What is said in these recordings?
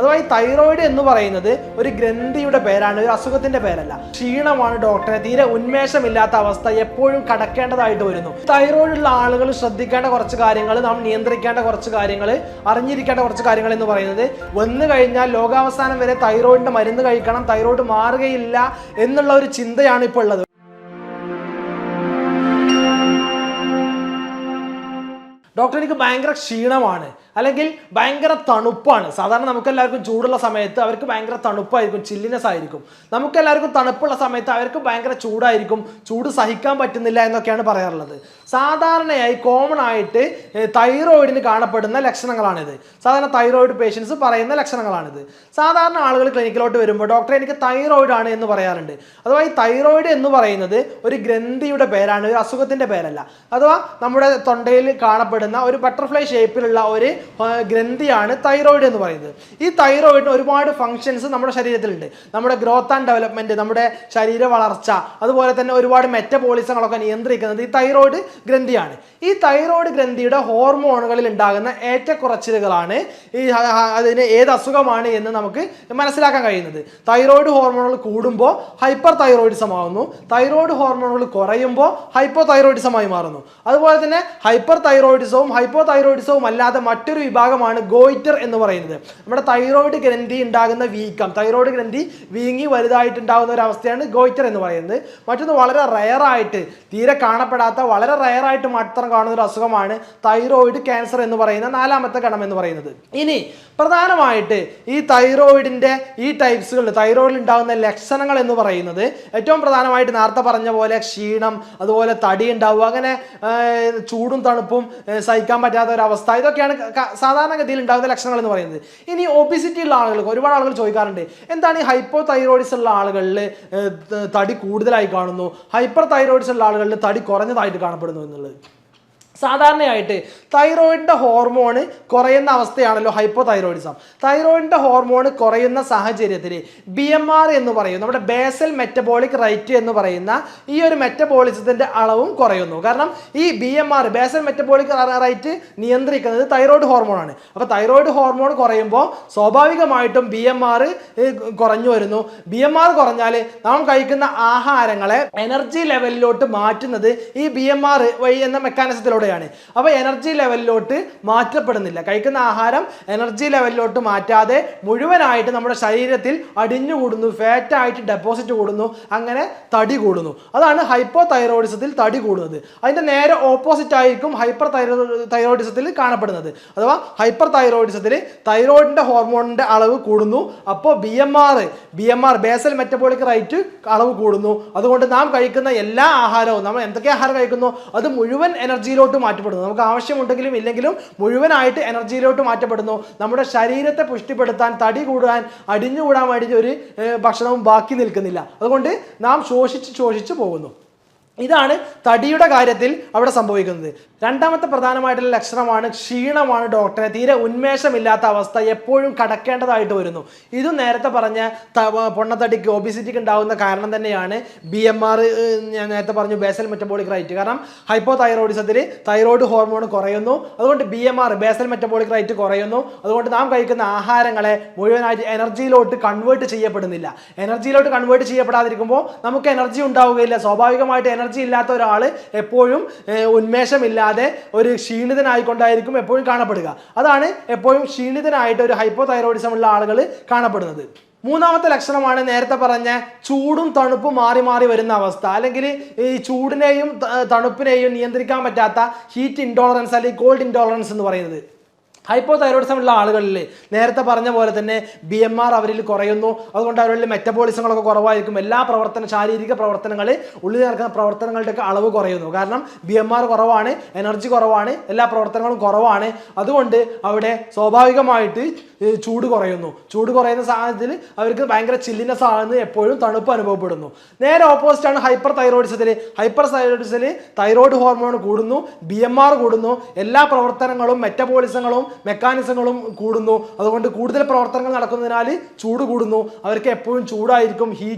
അഥവാ ഈ തൈറോയിഡ് എന്ന് പറയുന്നത് ഒരു ഗ്രന്ഥിയുടെ പേരാണ്, ഒരു അസുഖത്തിന്റെ പേരല്ല. ക്ഷീണമാണ് ഡോക്ടറെ, തീരെ ഉന്മേഷമില്ലാത്ത അവസ്ഥ എപ്പോഴും കടക്കേണ്ടതായിട്ട് വരുന്നു. തൈറോയിഡ് ഉള്ള ആളുകൾ ശ്രദ്ധിക്കേണ്ട കുറച്ച് കാര്യങ്ങൾ, നാം നിയന്ത്രിക്കേണ്ട കുറച്ച് കാര്യങ്ങൾ, അറിഞ്ഞിരിക്കേണ്ട കുറച്ച് കാര്യങ്ങൾ എന്ന് പറയുന്നത്, വന്നു കഴിഞ്ഞാൽ ലോകാവസാനം വരെ തൈറോയിഡിന്റെ മരുന്ന് കഴിക്കണം, തൈറോയിഡ് മാറുകയില്ല എന്നുള്ള ഒരു ചിന്തയാണ് ഇപ്പോൾ ഉള്ളത്. ഡോക്ടർ, എനിക്ക് ഭയങ്കര ക്ഷീണമാണ്, അല്ലെങ്കിൽ ഭയങ്കര തണുപ്പാണ്. സാധാരണ നമുക്കെല്ലാവർക്കും ചൂടുള്ള സമയത്ത് അവർക്ക് ഭയങ്കര തണുപ്പായിരിക്കും, ചില്ലിനെസ് ആയിരിക്കും. നമുക്കെല്ലാവർക്കും തണുപ്പുള്ള സമയത്ത് അവർക്ക് ഭയങ്കര ചൂടായിരിക്കും, ചൂട് സഹിക്കാൻ പറ്റുന്നില്ല എന്നൊക്കെയാണ് പറയാറുള്ളത്. സാധാരണയായി കോമൺ ആയിട്ട് തൈറോയിഡിന് കാണപ്പെടുന്ന ലക്ഷണങ്ങളാണിത്. സാധാരണ തൈറോയിഡ് പേഷ്യൻസ് പറയുന്ന ലക്ഷണങ്ങളാണിത്. സാധാരണ ആളുകൾ ക്ലിനിക്കിലോട്ട് വരുമ്പോൾ ഡോക്ടറെ എനിക്ക് തൈറോയിഡ് ആണ് എന്ന് പറയാറുണ്ട്. അഥവാ ഈ തൈറോയിഡ് എന്ന് പറയുന്നത് ഒരു ഗ്രന്ഥിയുടെ പേരാണ്, ഒരു അസുഖത്തിന്റെ പേരല്ല. അഥവാ നമ്മുടെ തൊണ്ടയിൽ കാണപ്പെടുന്ന ഒരു ബട്ടർഫ്ലൈ ഷേപ്പിലുള്ള ഒരു ഗ്രന്ഥിയാണ് തൈറോയിഡ് എന്ന് പറയുന്നത്. ഈ തൈറോയിഡിന് ഒരുപാട് ഫങ്ഷൻസ് നമ്മുടെ ശരീരത്തിലുണ്ട്. നമ്മുടെ ഗ്രോത്ത് ആൻഡ് ഡെവലപ്മെന്റ്, നമ്മുടെ ശരീര വളർച്ച, അതുപോലെ തന്നെ ഒരുപാട് മെറ്റബോളിസങ്ങളൊക്കെ നിയന്ത്രിക്കുന്നത് ഈ തൈറോയിഡ് ഗ്രന്ഥിയാണ്. ഈ തൈറോയിഡ് ഗ്രന്ഥിയുടെ ഹോർമോണുകളിൽ ഉണ്ടാകുന്ന ഏറ്റക്കുറച്ചിലുകളാണ് അതിന് ഏത് അസുഖമാണ് എന്ന് നമുക്ക് മനസ്സിലാക്കാൻ കഴിയുന്നത്. തൈറോയിഡ് ഹോർമോണുകൾ കൂടുമ്പോൾ ഹൈപ്പർ തൈറോയിഡിസം ആവുന്നു, തൈറോയിഡ് ഹോർമോണുകൾ കുറയുമ്പോൾ ഹൈപ്പോ തൈറോയിഡിസമായി മാറുന്നു. അതുപോലെ തന്നെ ഹൈപ്പർ തൈറോയിഡിസവും ഹൈപ്പോ തൈറോയിഡിസവും അല്ലാതെ മറ്റൊരു വിഭാഗമാണ് ഗോയിറ്റർ എന്ന് പറയുന്നത്. നമ്മുടെ തൈറോയിഡ് ഗ്രന്ഥി ഉണ്ടാകുന്ന വീക്കം, തൈറോയിഡ് ഗ്രന്ഥി വീങ്ങി വലുതായിട്ടുണ്ടാകുന്ന ഒരു അവസ്ഥയാണ് ഗോയിറ്റർ എന്ന് പറയുന്നത്. മറ്റൊന്ന് വളരെ റയറായിട്ട്, തീരെ കാണപ്പെടാത്ത, വളരെ റയറായിട്ട് മാത്രം കാണുന്ന ഒരു അസുഖമാണ് തൈറോയിഡ് ക്യാൻസർ എന്ന് പറയുന്ന നാലാമത്തെ ഗണം എന്ന് പറയുന്നത്. ഇനി പ്രധാനമായിട്ട് ഈ തൈറോയിഡിന്റെ ഈ ടൈപ്സുകൾ, തൈറോയിഡിൽ ഉണ്ടാകുന്ന ലക്ഷണങ്ങൾ എന്ന് പറയുന്നത് ഏറ്റവും പ്രധാനമായിട്ട് നേരത്തെ പറഞ്ഞ പോലെ ക്ഷീണം, അതുപോലെ തടി ഉണ്ടാവുക, അങ്ങനെ ചൂടും തണുപ്പും സഹിക്കാൻ പറ്റാത്ത ഒരു അവസ്ഥ, ഇതൊക്കെയാണ് സാധാരണഗതിയിൽ ഉണ്ടാകുന്ന ലക്ഷണങ്ങൾ എന്ന് പറയുന്നത്. ഇനി ഒബിസിറ്റി ഉള്ള ആളുകൾക്ക് ഒരുപാട് ആളുകൾ ചോദിക്കാറുണ്ട്, എന്താണ് ഈ ഹൈപ്പോ തൈറോയിഡിസ് ഉള്ള ആളുകളിൽ തടി കൂടുതലായി കാണുന്നു, ഹൈപ്പർ തൈറോയിഡിസ് ഉള്ള ആളുകളിൽ തടി കുറഞ്ഞതായിട്ട് കാണപ്പെടുന്നു എന്നുള്ളത്. സാധാരണയായിട്ട് തൈറോയിഡിന്റെ ഹോർമോൺ കുറയുന്ന അവസ്ഥയാണല്ലോ ഹൈപ്പോ തൈറോയിഡിസം. തൈറോയിഡിന്റെ ഹോർമോൺ കുറയുന്ന സാഹചര്യത്തിൽ BMR എന്ന് പറയും, നമ്മുടെ ബേസൽ മെറ്റബോളിക് റേറ്റ് എന്ന് പറയുന്ന ഈ ഒരു മെറ്റബോളിസത്തിന്റെ അളവും കുറയുന്നു. കാരണം ഈ BMR, ബേസൽ മെറ്റബോളിക് റേറ്റ് നിയന്ത്രിക്കുന്നത് തൈറോയിഡ് ഹോർമോണാണ്. അപ്പോൾ തൈറോയിഡ് ഹോർമോൺ കുറയുമ്പോൾ സ്വാഭാവികമായിട്ടും BMR കുറഞ്ഞു വരുന്നു. BMR കുറഞ്ഞാൽ നാം കഴിക്കുന്ന ആഹാരങ്ങളെ എനർജി ലെവലിലോട്ട് മാറ്റുന്നത് ഈ BMR വഴി എന്ന മെക്കാനിസത്തിലൂടെ. അപ്പൊ എനർജി ലെവലിലോട്ട് മാറ്റപ്പെടുന്നില്ല. കഴിക്കുന്ന ആഹാരം എനർജി ലെവലിലോട്ട് മാറ്റാതെ മുഴുവനായിട്ട് നമ്മുടെ ശരീരത്തിൽ അടിഞ്ഞുകൂടുന്നു, ഫാറ്റ് ആയിട്ട് ഡെപ്പോസിറ്റ് കൂടുന്നു, അങ്ങനെ തടി കൂടുന്നു. അതാണ് ഹൈപ്പോ തൈറോയിഡിസത്തിൽ തടി കൂടുന്നത്. അതിന്റെ നേരെ ഓപ്പോസിറ്റ് ആയിരിക്കും ഹൈപ്പർ തൈറോയിഡിസത്തിൽ കാണപ്പെടുന്നത്. അഥവാ ഹൈപ്പർ തൈറോയിഡിസത്തിൽ തൈറോയിഡിന്റെ ഹോർമോണിന്റെ അളവ് കൂടുന്നു, അപ്പോൾ BMR ബേസൽ മെറ്റബോളിക് റേറ്റ് അളവ് കൂടുന്നു. അതുകൊണ്ട് നാം കഴിക്കുന്ന എല്ലാ ആഹാരവും, നമ്മൾ എന്തൊക്കെ ആഹാരം കഴിക്കുന്നു അത് മുഴുവൻ എനർജിയിലോട്ട് മാറ്റപ്പെടുന്നു. നമുക്ക് ആവശ്യമുണ്ടെങ്കിലും ഇല്ലെങ്കിലും മുഴുവനായിട്ട് എനർജിയിലോട്ട് മാറ്റപ്പെടുന്നു. നമ്മുടെ ശരീരത്തെ പുഷ്ടിപ്പെടുത്താൻ, തടി കൂടാൻ, അടിഞ്ഞുകൂടാൻ വേണ്ടി ഒരു ഭക്ഷണവും ബാക്കി നിൽക്കുന്നില്ല. അതുകൊണ്ട് നാം ശോഷിച്ച് പോകുന്നു. ഇതാണ് തടിയുടെ കാര്യത്തിൽ അവിടെ സംഭവിക്കുന്നത്. രണ്ടാമത്തെ പ്രധാനമായിട്ടുള്ള ലക്ഷണമാണ് ക്ഷീണമാണ് ഡോക്ടറെ, തീരെ ഉന്മേഷമില്ലാത്ത അവസ്ഥ എപ്പോഴും കടക്കേണ്ടതായിട്ട് വരുന്നു. ഇതും നേരത്തെ പറഞ്ഞ പൊണ്ണത്തടിക്ക്, ഒബിസിറ്റിക്ക് ഉണ്ടാകുന്ന കാരണം തന്നെയാണ് BMR. ഞാൻ നേരത്തെ പറഞ്ഞു ബേസൽ മെറ്റബോളിക് റേറ്റ്. കാരണം ഹൈപ്പോ തൈറോയിഡിസത്തിൽ തൈറോയിഡ് ഹോർമോൺ കുറയുന്നു, അതുകൊണ്ട് BMR ബേസൽ മെറ്റബോളിക് റേറ്റ് കുറയുന്നു. അതുകൊണ്ട് നാം കഴിക്കുന്ന ആഹാരങ്ങളെ മുഴുവനായിട്ട് എനർജിയിലോട്ട് കൺവേർട്ട് ചെയ്യപ്പെടുന്നില്ല. എനർജിയിലോട്ട് കൺവേർട്ട് ചെയ്യപ്പെടാതിരിക്കുമ്പോൾ നമുക്ക് എനർജി ഉണ്ടാവുകയില്ല. സ്വാഭാവികമായിട്ട് എനർജി ഇല്ലാത്ത ഒരാൾ എപ്പോഴും ഉന്മേഷമില്ലാതെ ഒരു ക്ഷീണിതനായിക്കൊണ്ടായിരിക്കും എപ്പോഴും കാണപ്പെടുക. അതാണ് എപ്പോഴും ക്ഷീണിതനായിട്ട് ഒരു ഹൈപ്പോ തൈറോയിഡിസം ഉള്ള ആളുകൾ കാണപ്പെടുന്നത്. മൂന്നാമത്തെ ലക്ഷണമാണ് നേരത്തെ പറഞ്ഞ ചൂടും തണുപ്പും മാറി മാറി വരുന്ന അവസ്ഥ, അല്ലെങ്കിൽ ഈ ചൂടിനെയും തണുപ്പിനെയും നിയന്ത്രിക്കാൻ പറ്റാത്ത ഹീറ്റ് ഇൻടോളറൻസ് അല്ലെങ്കിൽ കോൾഡ് ഇൻടോളറൻസ് എന്ന് പറയുന്നത്. ഹൈപ്പോ തൈറോയിഡിസം ഉള്ള ആളുകളിൽ നേരത്തെ പറഞ്ഞ പോലെ തന്നെ BMR അവരിൽ കുറയുന്നു. അതുകൊണ്ട് അവരിൽ മെറ്റബോളിസങ്ങളൊക്കെ കുറവായിരിക്കും. എല്ലാ ശാരീരിക പ്രവർത്തനങ്ങൾ, ഉള്ളിൽ നടക്കുന്ന പ്രവർത്തനങ്ങളുടെയൊക്കെ അളവ് കുറയുന്നു. കാരണം BMR കുറവാണ്, എനർജി കുറവാണ്, എല്ലാ പ്രവർത്തനങ്ങളും കുറവാണ്. അതുകൊണ്ട് അവിടെ സ്വാഭാവികമായിട്ട് ചൂട് കുറയുന്നു. ചൂട് കുറയുന്ന സാഹചര്യത്തിൽ അവർക്ക് ഭയങ്കര ചില്ലിനെസ് ആകുന്നു, എപ്പോഴും തണുപ്പ് അനുഭവപ്പെടുന്നു. നേരെ ഓപ്പോസിറ്റ് ആണ് ഹൈപ്പർ തൈറോയിഡിസത്തിൽ. ഹൈപ്പർ തൈറോയിഡിസത്തിൽ തൈറോയിഡ് ഹോർമോൺ കൂടുന്നു, BMR കൂടുന്നു, എല്ലാ പ്രവർത്തനങ്ങളും മെറ്റബോളിസങ്ങളും മെക്കാനിസങ്ങളും കൂടുന്നു. അതുകൊണ്ട് കൂടുതൽ പ്രവർത്തനങ്ങൾ നടക്കുന്നതിനാൽ ചൂട് കൂടുന്നു. അവർക്ക് എപ്പോഴും ചൂടായിരിക്കും,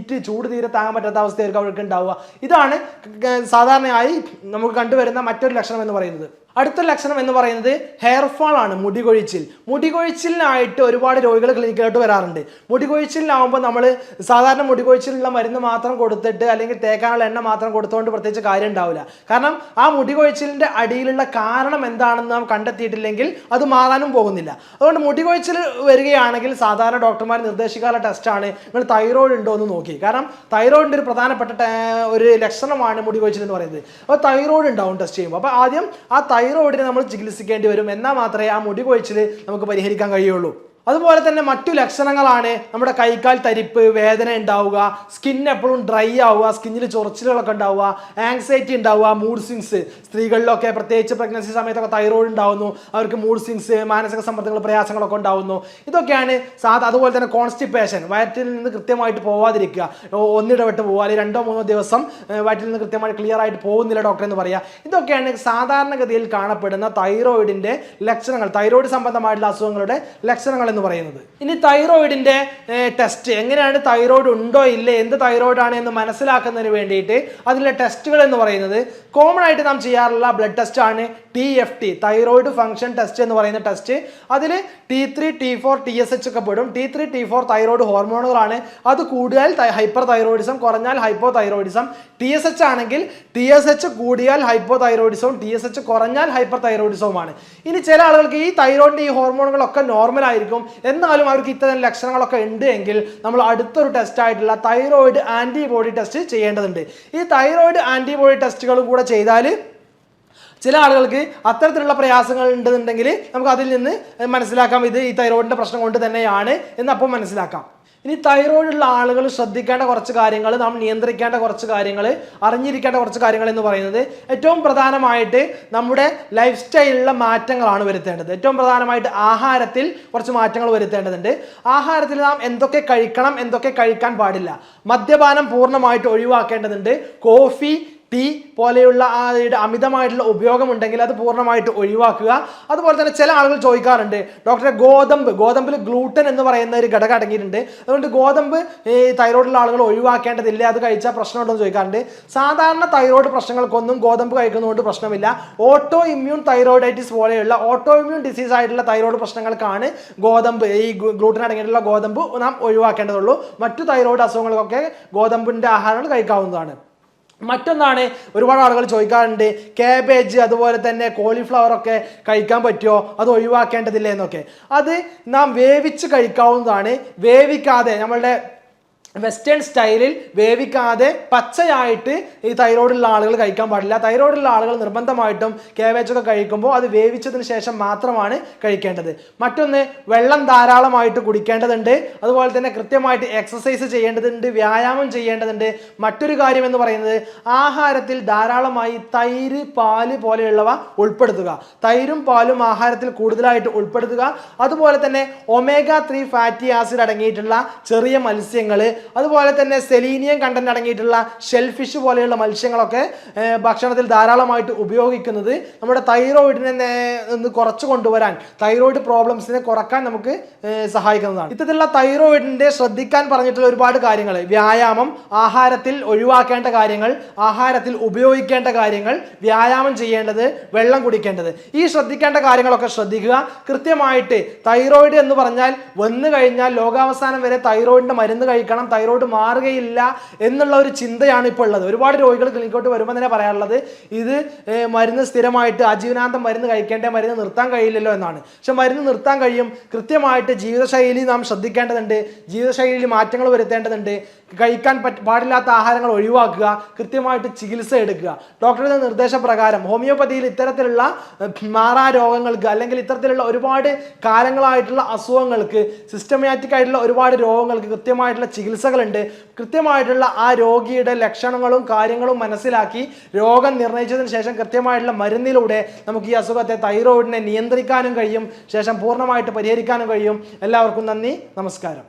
ചൂട് തീരെ താങ്ങാൻ പറ്റാത്ത അവസ്ഥയായിരിക്കും അവർക്ക് ഉണ്ടാവുക. ഇതാണ് സാധാരണയായി നമുക്ക് കണ്ടുവരുന്ന മറ്റൊരു ലക്ഷണം എന്ന് പറയുന്നത്. അടുത്ത ലക്ഷണം എന്ന് പറയുന്നത് ഹെയർ ഫാൾ ആണ്, മുടി കൊഴിച്ചിൽ. മുടി കൊഴിച്ചിലിനായിട്ട് ഒരുപാട് രോഗികൾ ക്ലിനിക്കിലോട്ട് വരാറുണ്ട്. മുടി കൊഴിച്ചിലിനാവുമ്പോൾ നമ്മൾ സാധാരണ മുടി കൊഴിച്ചിലുള്ള മരുന്ന് മാത്രം കൊടുത്തിട്ട് അല്ലെങ്കിൽ തേക്കാനുള്ള എണ്ണ മാത്രം കൊടുത്തുകൊണ്ട് പ്രത്യേകിച്ച് കാര്യം ഉണ്ടാവില്ല. കാരണം ആ മുടി കൊഴിച്ചിലിൻ്റെ അടിയിലുള്ള കാരണം എന്താണെന്ന് നാം കണ്ടെത്തിയിട്ടില്ലെങ്കിൽ അത് മാറാനും പോകുന്നില്ല. അതുകൊണ്ട് മുടി കൊഴിച്ചിൽ വരികയാണെങ്കിൽ സാധാരണ ഡോക്ടർമാർ നിർദ്ദേശിക്കാനുള്ള ടെസ്റ്റാണ് നിങ്ങൾ തൈറോയ്ഡ് ഉണ്ടോ എന്ന് നോക്കി. കാരണം തൈറോയിഡിൻ്റെ ഒരു പ്രധാനപ്പെട്ട ഒരു ലക്ഷണമാണ് മുടി കൊഴിച്ചിൽ എന്ന് പറയുന്നത്. അപ്പോൾ തൈറോയ്ഡ് ഉണ്ടാവും ടെസ്റ്റ് ചെയ്യുമ്പോൾ. അപ്പോൾ ആദ്യം ആ തൈറോയിഡിനെ നമ്മൾ ചികിത്സിക്കേണ്ടി വരും. എന്നാൽ മാത്രമേ ആ മുടി കൊഴിച്ചിൽ നമുക്ക് പരിഹരിക്കാൻ കഴിയുള്ളൂ. അതുപോലെ തന്നെ മറ്റു ലക്ഷണങ്ങളാണ് നമ്മുടെ കൈക്കാൽ തരിപ്പ്, വേദന ഉണ്ടാവുക, സ്കിൻ എപ്പോഴും ഡ്രൈ ആവുക, സ്കിന്നിൽ ചൊറിച്ചിലുകളൊക്കെ ഉണ്ടാവുക, ആങ്സൈറ്റി ഉണ്ടാവുക, മൂഡ് സ്വിങ്സ്. സ്ത്രീകളിലൊക്കെ പ്രത്യേകിച്ച് പ്രഗ്നൻസി സമയത്തൊക്കെ തൈറോയ്ഡ് ഉണ്ടാവുന്നു, അവർക്ക് മൂഡ് സ്വിങ്സ്, മാനസിക സമ്മർദ്ദങ്ങൾ, പ്രയാസങ്ങളൊക്കെ ഉണ്ടാവുന്നു. ഇതൊക്കെയാണ് അതുപോലെ തന്നെ കോൺസ്റ്റിപ്പേഷൻ, വയറ്റിൽ നിന്ന് കൃത്യമായിട്ട് പോവാതിരിക്കുക, ഒന്നിടവിട്ട് പോകുക, അല്ലെങ്കിൽ 2-3 ദിവസം വയറ്റിൽ നിന്ന് കൃത്യമായിട്ട് ക്ലിയർ ആയിട്ട് പോകുന്നില്ല ഡോക്ടർ എന്ന് പറയുക. ഇതൊക്കെയാണ് സാധാരണഗതിയിൽ കാണപ്പെടുന്ന തൈറോയിഡിൻ്റെ ലക്ഷണങ്ങൾ, തൈറോയിഡ് സംബന്ധമായിട്ടുള്ള അസുഖങ്ങളുടെ ലക്ഷണങ്ങൾ എന്ന് പറയുന്നത്. ഇനി തൈറോയിഡിന്റെ ടെസ്റ്റ് എങ്ങനെയാണ്, തൈറോയിഡ് ഉണ്ടോ ഇല്ലേ, എന്ത് തൈറോയിഡ് ആണ് എന്ന് മനസ്സിലാക്കുന്നതിന് വേണ്ടിയിട്ട് അതിലെ ടെസ്റ്റുകൾ എന്ന് പറയുന്നത് കോമൺ ആയിട്ട് നാം ചെയ്യാറുള്ള ബ്ലഡ് ടെസ്റ്റ് ആണ് TFT, തൈറോയിഡ് ഫംഗ്ഷൻ ടെസ്റ്റ് എന്ന് പറയുന്ന ടെസ്റ്റ്. അതിൽ T3, T4, TSH ഒക്കെ പെടും. T3, T4 thyroid ഹോർമോണുകളാണ്. അത് കൂടിയാൽ ഹൈപ്പർ തൈറോയിഡിസം, കുറഞ്ഞാൽ ഹൈപ്പോ തൈറോയിഡിസം. TSH ആണെങ്കിൽ TSH കൂടിയാൽ ഹൈപ്പോ തൈറോയിഡിസവും TSH കുറഞ്ഞാൽ ഹൈപ്പർ തൈറോയിഡിസവുമാണ്. ഇനി ചില ആളുകൾക്ക് ഈ തൈറോയിഡിന്റെ ഈ ഹോർമോണുകളൊക്കെ നോർമൽ ആയിരിക്കും, എന്നാലും അവർക്ക് ഇത്തരം ലക്ഷണങ്ങളൊക്കെ ഉണ്ട് എങ്കിൽ നമ്മൾ അടുത്തൊരു ടെസ്റ്റ് ആയിട്ടുള്ള തൈറോയിഡ് ആന്റിബോഡി ടെസ്റ്റ് ചെയ്യേണ്ടതുണ്ട്. ഈ തൈറോയിഡ് ആന്റിബോഡി ടെസ്റ്റുകളും കൂടെ ചെയ്താൽ ചില ആളുകൾക്ക് അത്തരത്തിലുള്ള പ്രയാസങ്ങൾ ഉണ്ടെന്നുണ്ടെങ്കിൽ നമുക്ക് അതിൽ നിന്ന് മനസ്സിലാക്കാം ഇത് ഈ തൈറോയിഡിന്റെ പ്രശ്നം കൊണ്ട് തന്നെയാണ് എന്ന് അപ്പോൾ മനസ്സിലാക്കാം. ഇനി തൈറോയിഡ് ഉള്ള ആളുകൾ ശ്രദ്ധിക്കേണ്ട കുറച്ച് കാര്യങ്ങൾ, നാം നിയന്ത്രിക്കേണ്ട കുറച്ച് കാര്യങ്ങൾ, അറിഞ്ഞിരിക്കേണ്ട കുറച്ച് കാര്യങ്ങൾ എന്ന് പറയുന്നത് ഏറ്റവും പ്രധാനമായിട്ട് നമ്മുടെ ലൈഫ് സ്റ്റൈലിലുള്ള മാറ്റങ്ങളാണ് വരുത്തേണ്ടത്. ഏറ്റവും പ്രധാനമായിട്ട് ആഹാരത്തിൽ കുറച്ച് മാറ്റങ്ങൾ വരുത്തേണ്ടതുണ്ട്. ആഹാരത്തിൽ നാം എന്തൊക്കെ കഴിക്കണം, എന്തൊക്കെ കഴിക്കാൻ പാടില്ല. മദ്യപാനം പൂർണ്ണമായിട്ട് ഒഴിവാക്കേണ്ടതുണ്ട്. കോഫി, ടീ പോലെയുള്ള അമിതമായിട്ടുള്ള ഉപയോഗം ഉണ്ടെങ്കിൽ അത് പൂർണ്ണമായിട്ട് ഒഴിവാക്കുക. അതുപോലെ തന്നെ ചില ആളുകൾ ചോദിക്കാറുണ്ട്, ഡോക്ടറെ ഗോതമ്പിൽ ഗ്ലൂട്ടൻ എന്ന് പറയുന്ന ഒരു ഘടകം അടങ്ങിയിട്ടുണ്ട്, അതുകൊണ്ട് ഗോതമ്പ് ഈ തൈറോയിഡുള്ള ആളുകൾ ഒഴിവാക്കേണ്ടതില്ല, അത് കഴിച്ചാൽ പ്രശ്നമുണ്ടോ എന്ന് ചോദിക്കാറുണ്ട്. സാധാരണ തൈറോയിഡ് പ്രശ്നങ്ങൾക്കൊന്നും ഗോതമ്പ് കഴിക്കുന്നതുകൊണ്ട് പ്രശ്നമില്ല. ഓട്ടോ ഇമ്മ്യൂൺ തൈറോയിഡൈറ്റിസ് പോലെയുള്ള ഓട്ടോ ഇമ്മ്യൂൺ ഡിസീസ് ആയിട്ടുള്ള തൈറോയിഡ് പ്രശ്നങ്ങൾക്കാണ് ഗോതമ്പ്, ഈ ഗ്ലൂട്ടൻ അടങ്ങിയിട്ടുള്ള ഗോതമ്പ് നാം ഒഴിവാക്കേണ്ടതുള്ളൂ. മറ്റു തൈറോയിഡ് അസുഖങ്ങൾക്കൊക്കെ ഗോതമ്പിൻ്റെ ആഹാരങ്ങൾ കഴിക്കാവുന്നതാണ്. മറ്റൊന്നാണ്, ഒരുപാട് ആളുകൾ ചോദിക്കാറുണ്ട്, കാബേജ് അതുപോലെ തന്നെ കോളിഫ്ലവർ ഒക്കെ കഴിക്കാൻ പറ്റുമോ, അത് ഒഴിവാക്കേണ്ടതില്ലേ എന്നൊക്കെ. അത് നാം വേവിച്ച് കഴിക്കാവുന്നതാണ്. വേവിക്കാതെ നമ്മളുടെ വെസ്റ്റേൺ സ്റ്റൈലിൽ വേവിക്കാതെ പച്ചയായിട്ട് ഈ തൈറോയിഡുള്ള ആളുകൾ കഴിക്കാൻ പാടില്ല. തൈറോയിഡുള്ള ആളുകൾ നിർബന്ധമായിട്ടും കാബേജൊക്കെ കഴിക്കുമ്പോൾ അത് വേവിച്ചതിന് ശേഷം മാത്രമാണ് കഴിക്കേണ്ടത്. മറ്റൊന്ന്, വെള്ളം ധാരാളമായിട്ട് കുടിക്കേണ്ടതുണ്ട്. അതുപോലെ തന്നെ കൃത്യമായിട്ട് എക്സസൈസ് ചെയ്യേണ്ടതുണ്ട്, വ്യായാമം ചെയ്യേണ്ടതുണ്ട്. മറ്റൊരു കാര്യം എന്ന് പറയുന്നത് ആഹാരത്തിൽ ധാരാളമായി തൈര്, പാല് പോലെയുള്ളവ ഉൾപ്പെടുത്തുക. തൈരും പാലും ആഹാരത്തിൽ കൂടുതലായിട്ട് ഉൾപ്പെടുത്തുക. അതുപോലെ തന്നെ omega-3 ഫാറ്റി ആസിഡ് അടങ്ങിയിട്ടുള്ള ചെറിയ മത്സ്യങ്ങൾ, അതുപോലെ തന്നെ സെലീനിയം കണ്ടന്റ് അടങ്ങിയിട്ടുള്ള ഷെൽഫിഷ് പോലെയുള്ള മത്സ്യങ്ങളൊക്കെ ഭക്ഷണത്തിൽ ധാരാളമായിട്ട് ഉപയോഗിക്കുന്നത് നമ്മുടെ തൈറോയിഡിനെ ഒന്ന് കുറച്ച് കൊണ്ടുവരാൻ, തൈറോയിഡ് പ്രോബ്ലംസിനെ കുറക്കാൻ നമുക്ക് സഹായിക്കുന്നതാണ്. ഇത്തരത്തിലുള്ള തൈറോയിഡിന്റെ ശ്രദ്ധിക്കാൻ പറഞ്ഞിട്ടുള്ള ഒരുപാട് കാര്യങ്ങൾ, വ്യായാമം, ആഹാരത്തിൽ ഒഴിവാക്കേണ്ട കാര്യങ്ങൾ, ആഹാരത്തിൽ ഉപയോഗിക്കേണ്ട കാര്യങ്ങൾ, വ്യായാമം ചെയ്യേണ്ടത്, വെള്ളം കുടിക്കേണ്ടത്, ഈ ശ്രദ്ധിക്കേണ്ട കാര്യങ്ങളൊക്കെ ശ്രദ്ധിക്കുക. കൃത്യമായിട്ട് തൈറോയിഡ് എന്ന് പറഞ്ഞാൽ വന്നു കഴിഞ്ഞാൽ ലോകാവസാനം വരെ തൈറോയിഡിന്റെ മരുന്ന് കഴിക്കണം, തൈറോയിഡ് മാറുകയില്ല എന്നുള്ള ഒരു ചിന്തയാണ് ഇപ്പോൾ ഉള്ളത്. ഒരുപാട് രോഗികൾ ക്ലിനിക്കോട്ട് വരുമ്പോൾ തന്നെ പറയാറുള്ളത് ഇത് മരുന്ന് സ്ഥിരമായിട്ട് ആജീവനാന്തം മരുന്ന് കഴിക്കേണ്ട, മരുന്ന് നിർത്താൻ കഴിയില്ലല്ലോ എന്നാണ്. പക്ഷെ മരുന്ന് നിർത്താൻ കഴിയും. കൃത്യമായിട്ട് ജീവിതശൈലി നാം ശ്രദ്ധിക്കേണ്ടതുണ്ട്, ജീവിതശൈലിയിൽ മാറ്റങ്ങൾ വരുത്തേണ്ടതുണ്ട്. കഴിക്കാൻ പാടില്ലാത്ത ആഹാരങ്ങൾ ഒഴിവാക്കുക, കൃത്യമായിട്ട് ചികിത്സ എടുക്കുക. ഡോക്ടറുടെ നിർദ്ദേശപ്രകാരം ഹോമിയോപ്പതിയിൽ ഇത്തരത്തിലുള്ള മാറാ രോഗങ്ങൾക്ക് അല്ലെങ്കിൽ ഇത്തരത്തിലുള്ള ഒരുപാട് കാലങ്ങളായിട്ടുള്ള അസുഖങ്ങൾക്ക്, സിസ്റ്റമാറ്റിക് ആയിട്ടുള്ള ഒരുപാട് രോഗങ്ങൾക്ക് കൃത്യമായിട്ടുള്ള ചികിത്സകളുണ്ട്. കൃത്യമായിട്ടുള്ള ആ രോഗിയുടെ ലക്ഷണങ്ങളും കാര്യങ്ങളും മനസ്സിലാക്കി രോഗം നിർണയിച്ചതിന് ശേഷം കൃത്യമായിട്ടുള്ള മരുന്നിലൂടെ നമുക്ക് ഈ അസുഖത്തെ, തൈറോയിഡിനെ നിയന്ത്രിക്കാനും കഴിയും, ശേഷം പൂർണ്ണമായിട്ട് പരിഹരിക്കാനും കഴിയും. എല്ലാവർക്കും നന്ദി, നമസ്കാരം.